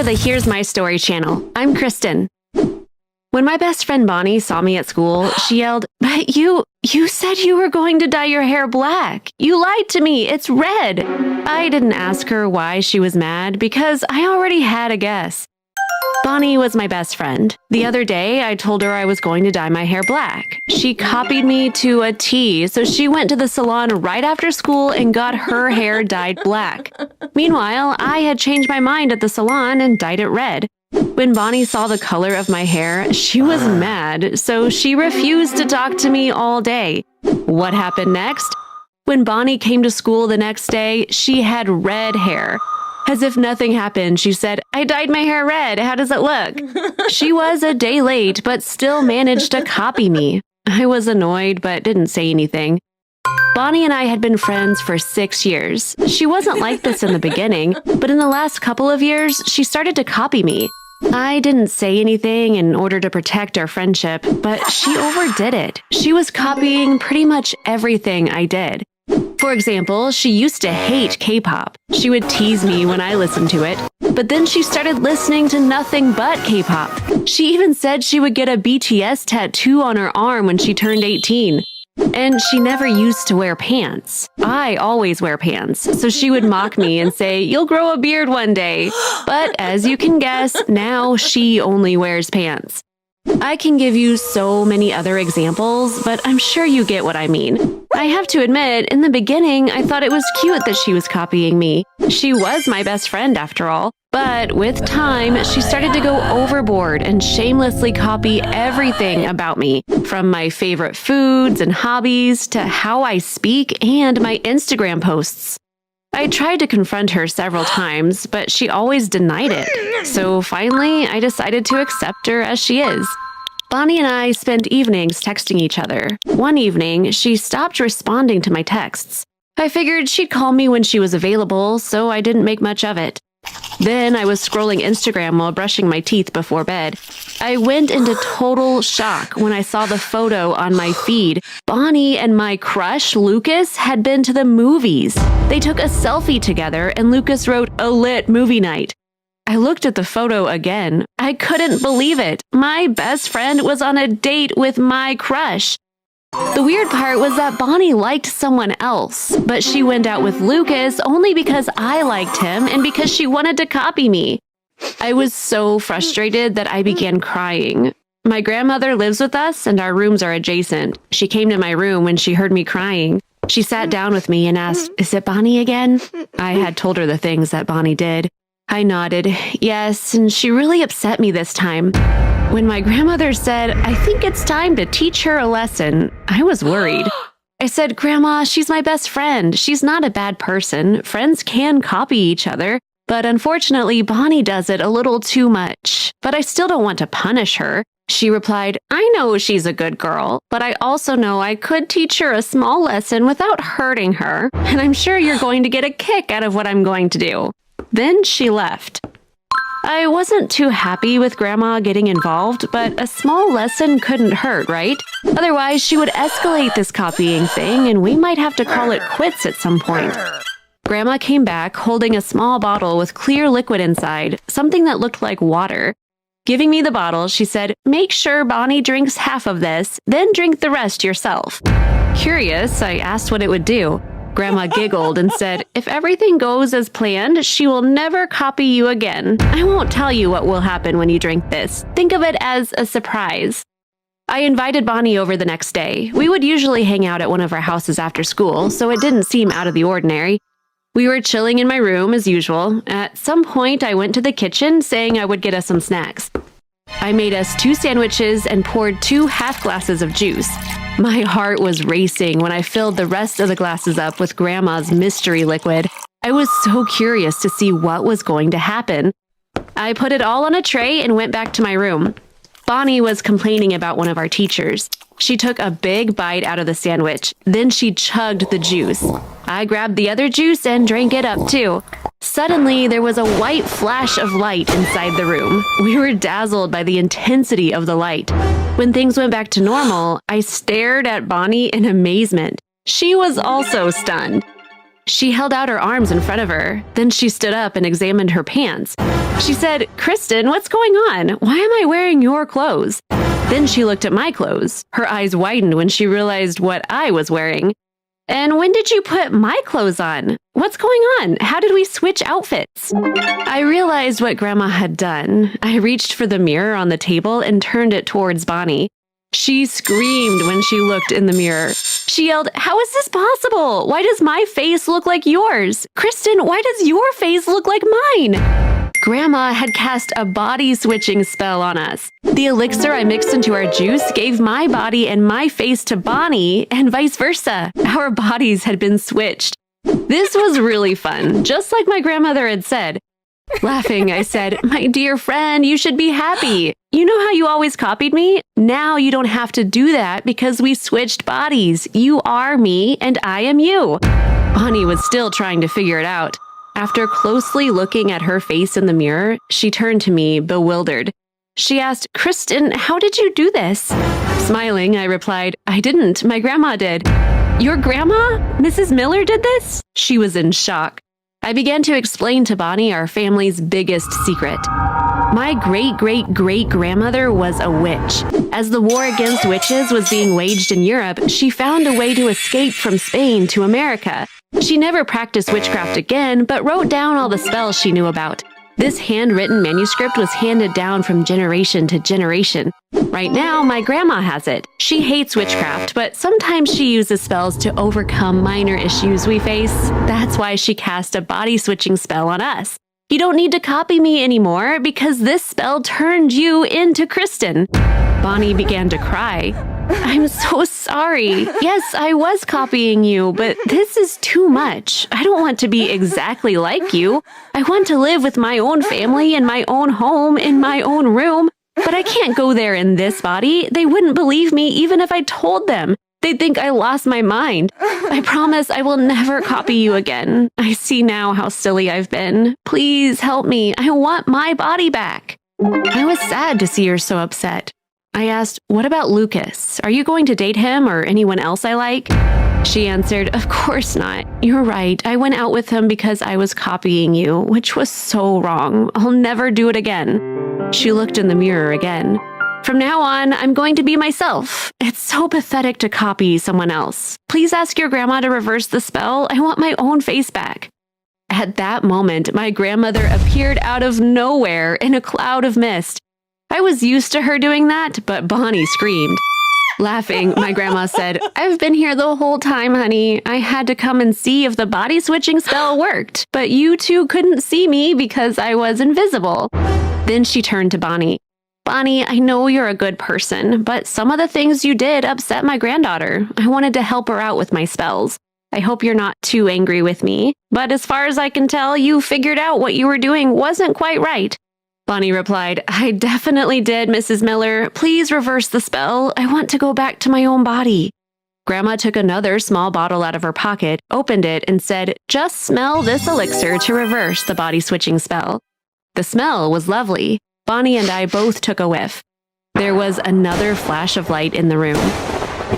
The Here's My Story channel. I'm Kristen. When my best friend Bonnie saw me at school, she yelled, "But you said you were going to dye your hair black. You lied to me. It's red." I didn't ask her why she was mad because I already had a guess. Bonnie was my best friend. The other day, I told her I was going to dye my hair black. She copied me to a T, so she went to the salon right after school and got her hair dyed black. Meanwhile, I had changed my mind at the salon and dyed it red. When Bonnie saw the color of my hair, she was mad, so she refused to talk to me all day. What happened next? When Bonnie came to school the next day, she had red hair. As if nothing happened, she said, "I dyed my hair red. How does it look?" She was a day late, but still managed to copy me. I was annoyed, but didn't say anything. Bonnie and I had been friends for 6 years. She wasn't like this in the beginning, but in the last couple of years, she started to copy me. I didn't say anything in order to protect our friendship, but she overdid it. She was copying pretty much everything I did. For example, she used to hate K-pop. She would tease me when I listened to it, but then she started listening to nothing but K-pop. She even said she would get a BTS tattoo on her arm when she turned 18. And she never used to wear pants. I always wear pants, so she would mock me and say, "You'll grow a beard one day." But as you can guess, now she only wears pants. I can give you so many other examples, but I'm sure you get what I mean. I have to admit, in the beginning, I thought it was cute that she was copying me. She was my best friend after all. But with time, she started to go overboard and shamelessly copy everything about me, from my favorite foods and hobbies to how I speak and my Instagram posts. I tried to confront her several times, but she always denied it. So finally, I decided to accept her as she is. Bonnie and I spent evenings texting each other. One evening, she stopped responding to my texts. I figured she'd call me when she was available, so I didn't make much of it. Then I was scrolling Instagram while brushing my teeth before bed. I went into total shock when I saw the photo on my feed. Bonnie and my crush, Lucas, had been to the movies. They took a selfie together and Lucas wrote, "A lit movie night." I looked at the photo again. I couldn't believe it. My best friend was on a date with my crush. The weird part was that Bonnie liked someone else, but she went out with Lucas only because I liked him and because she wanted to copy me. I was so frustrated that I began crying. My grandmother lives with us and our rooms are adjacent. She came to my room when she heard me crying. She sat down with me and asked, "Is it Bonnie again?" I had told her the things that Bonnie did. I nodded, yes, and she really upset me this time. When my grandmother said, "I think it's time to teach her a lesson," I was worried. I said, "Grandma, she's my best friend. She's not a bad person. Friends can copy each other. But unfortunately, Bonnie does it a little too much. But I still don't want to punish her." She replied, "I know she's a good girl, but I also know I could teach her a small lesson without hurting her. And I'm sure you're going to get a kick out of what I'm going to do." Then she left. I wasn't too happy with Grandma getting involved, but a small lesson couldn't hurt, right? Otherwise, she would escalate this copying thing and we might have to call it quits at some point. Grandma came back holding a small bottle with clear liquid inside, something that looked like water. Giving me the bottle, she said, "Make sure Bonnie drinks half of this, then drink the rest yourself." Curious, I asked what it would do. Grandma giggled and said, "If everything goes as planned, she will never copy you again. I won't tell you what will happen when you drink this. Think of it as a surprise." I invited Bonnie over the next day. We would usually hang out at one of our houses after school, so it didn't seem out of the ordinary. We were chilling in my room as usual. At some point, I went to the kitchen saying I would get us some snacks. I made us 2 sandwiches and poured 2 half glasses of juice. My heart was racing when I filled the rest of the glasses up with Grandma's mystery liquid. I was so curious to see what was going to happen. I put it all on a tray and went back to my room. Bonnie was complaining about one of our teachers. She took a big bite out of the sandwich. Then she chugged the juice. I grabbed the other juice and drank it up too. Suddenly, there was a white flash of light inside the room. We were dazzled by the intensity of the light. When things went back to normal, I stared at Bonnie in amazement. She was also stunned. She held out her arms in front of her. Then she stood up and examined her pants. She said, "Kristen, what's going on? Why am I wearing your clothes?" Then she looked at my clothes. Her eyes widened when she realized what I was wearing. "And when did you put my clothes on? What's going on? How did we switch outfits?" I realized what Grandma had done. I reached for the mirror on the table and turned it towards Bonnie. She screamed when she looked in the mirror. She yelled, "How is this possible? Why does my face look like yours? Kristen, why does your face look like mine?" Grandma had cast a body-switching spell on us. The elixir I mixed into our juice gave my body and my face to Bonnie, and vice versa. Our bodies had been switched. This was really fun, just like my grandmother had said. Laughing, I said, "My dear friend, you should be happy. You know how you always copied me? Now you don't have to do that because we switched bodies. You are me and I am you." Bonnie was still trying to figure it out. After closely looking at her face in the mirror, she turned to me, bewildered. She asked, "Kristen, how did you do this?" Smiling, I replied, "I didn't. My grandma did." "Your grandma? Mrs. Miller did this?" She was in shock. I began to explain to Bonnie our family's biggest secret. My great-great-great-grandmother was a witch. As the war against witches was being waged in Europe, she found a way to escape from Spain to America. She never practiced witchcraft again, but wrote down all the spells she knew about. This handwritten manuscript was handed down from generation to generation. Right now, my grandma has it. She hates witchcraft, but sometimes she uses spells to overcome minor issues we face. That's why she cast a body-switching spell on us. You don't need to copy me anymore because this spell turned you into Kristen. Bonnie began to cry. "I'm so sorry. Yes, I was copying you, but this is too much. I don't want to be exactly like you. I want to live with my own family in my own home, in my own room. But I can't go there in this body. They wouldn't believe me even if I told them. They'd think I lost my mind. I promise I will never copy you again. I see now how silly I've been. Please help me. I want my body back." I was sad to see her so upset. I asked, "What about Lucas? Are you going to date him or anyone else I like?" She answered, "Of course not. You're right. I went out with him because I was copying you, which was so wrong. I'll never do it again." She looked in the mirror again. "From now on, I'm going to be myself. It's so pathetic to copy someone else. Please ask your grandma to reverse the spell. I want my own face back." At that moment, my grandmother appeared out of nowhere in a cloud of mist. I was used to her doing that, but Bonnie screamed. Laughing, my grandma said, "I've been here the whole time, honey. I had to come and see if the body-switching spell worked, but you two couldn't see me because I was invisible." Then she turned to Bonnie. "Bonnie, I know you're a good person, but some of the things you did upset my granddaughter. I wanted to help her out with my spells. I hope you're not too angry with me, but as far as I can tell, you figured out what you were doing wasn't quite right." Bonnie replied, "I definitely did, Mrs. Miller. Please reverse the spell. I want to go back to my own body." Grandma took another small bottle out of her pocket, opened it, and said, "Just smell this elixir to reverse the body-switching spell." The smell was lovely. Bonnie and I both took a whiff. There was another flash of light in the room.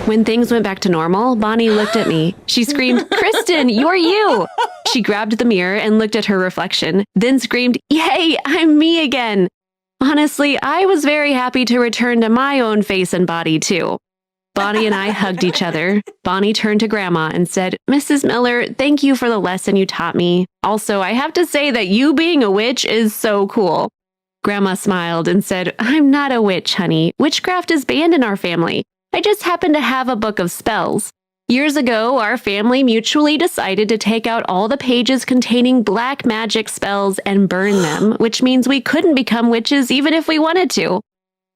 When things went back to normal, Bonnie looked at me. She screamed, "Kristen, you're you!" She grabbed the mirror and looked at her reflection, then screamed, "Yay, I'm me again!" Honestly, I was very happy to return to my own face and body, too. Bonnie and I hugged each other. Bonnie turned to Grandma and said, "Mrs. Miller, thank you for the lesson you taught me. Also, I have to say that you being a witch is so cool." Grandma smiled and said, "I'm not a witch, honey. Witchcraft is banned in our family. I just happen to have a book of spells. Years ago, our family mutually decided to take out all the pages containing black magic spells and burn them, which means we couldn't become witches even if we wanted to."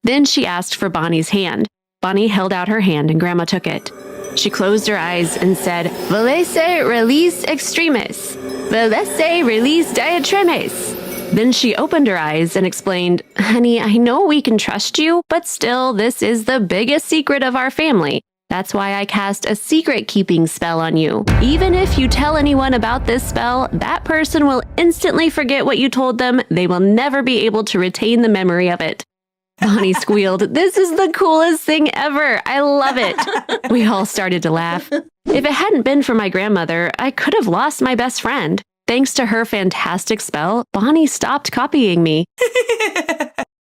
Then she asked for Bonnie's hand. Bonnie held out her hand and Grandma took it. She closed her eyes and said, "Volesse release extremis. Volesse release diatremes." Then she opened her eyes and explained, "Honey, I know we can trust you, but still, this is the biggest secret of our family. That's why I cast a secret-keeping spell on you. Even if you tell anyone about this spell, that person will instantly forget what you told them. They will never be able to retain the memory of it." Bonnie squealed, "This is the coolest thing ever. I love it." We all started to laugh. If it hadn't been for my grandmother, I could have lost my best friend. Thanks to her fantastic spell, Bonnie stopped copying me.